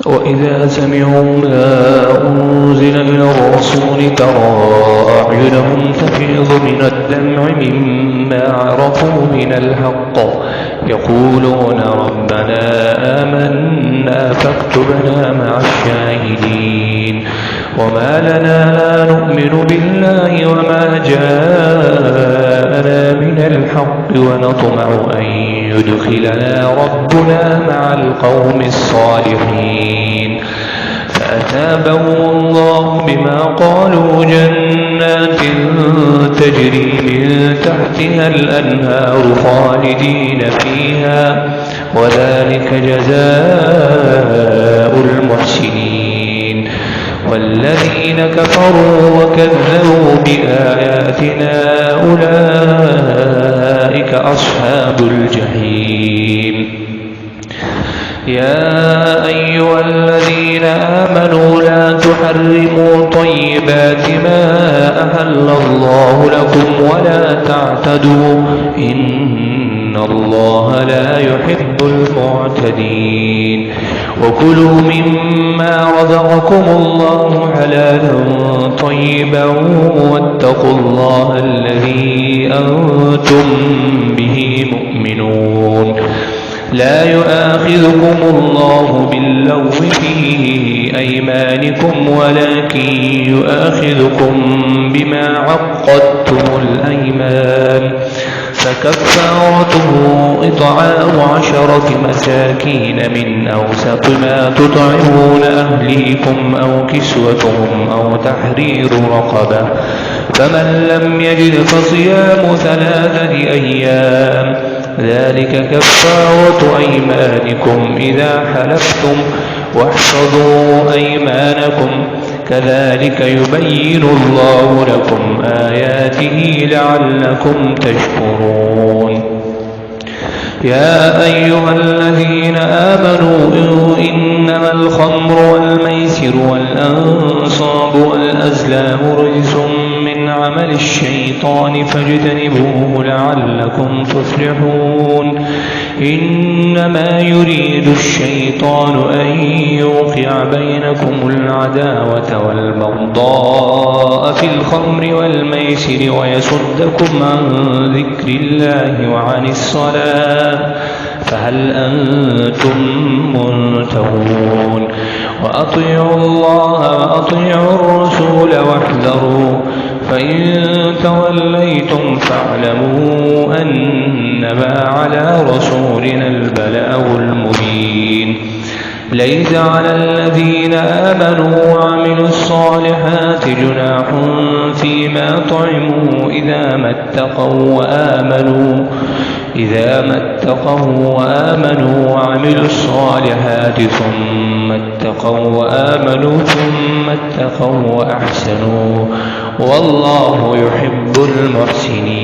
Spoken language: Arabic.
وإذا سمعوا ما أنزل إلى الرسول ترى أعينهم تفيض من الدمع مما عرفوا من الحق يقولون ربنا آمنا فاكتبنا مع الشاهدين وما لنا لا نؤمن بالله وما جاءنا من الحق ونطمع أن يدخلنا ربنا مع القوم الصالحين فأثابهم الله بما قالوا جنات تجري من تحتها الأنهار خالدين فيها وذلك جزاء المحسنين والذين كفروا وكذبوا بآياتنا أولئك أصحاب الجحيم يا أيها الذين آمنوا لا تحرموا طيبات ما أحل الله لكم ولا تعتدوا إن الله لا يحب المعتدين وكلوا مما رزقكم الله حلالا طيبا واتقوا الله الذي أنتم به مؤمنون لا يؤاخذكم الله باللغو في أيمانكم ولكن يؤاخذكم بما عقدتم الأيمان فكفارته إطعام 10 مساكين من أوسط ما تطعمون أهليكم أو كسوتهم أو تحرير رقبة فمن لم يجد فصيام 3 أيام ذلك كفارة أيمانكم إذا حلفتم واحفظوا أيمانكم كذلك يبين الله لكم آياته لعلكم تشكرون يا أيها الذين آمنوا إنما الخمر والميسر والأنصاب والأزلام رجس من عمل الشيطان فاجتنبوه لعلكم تفلحون إنما يريد الشيطان أن يوقع بينكم العداوة والبغضاء في الخمر والميسر ويصدكم عن ذكر الله وعن الصلاة فهل أنتم منتهون وأطيعوا الله وأطيعوا الرسول واحذروا فإن توليتم فاعلموا أنما على رسولنا البلاغ المبين ليس على الذين آمنوا وعملوا الصالحات جناح فيما طعموا إذا ما اتقوا وآمنوا وعملوا الصالحات ثم اتقوا وأحسنوا والله يحب المحسنين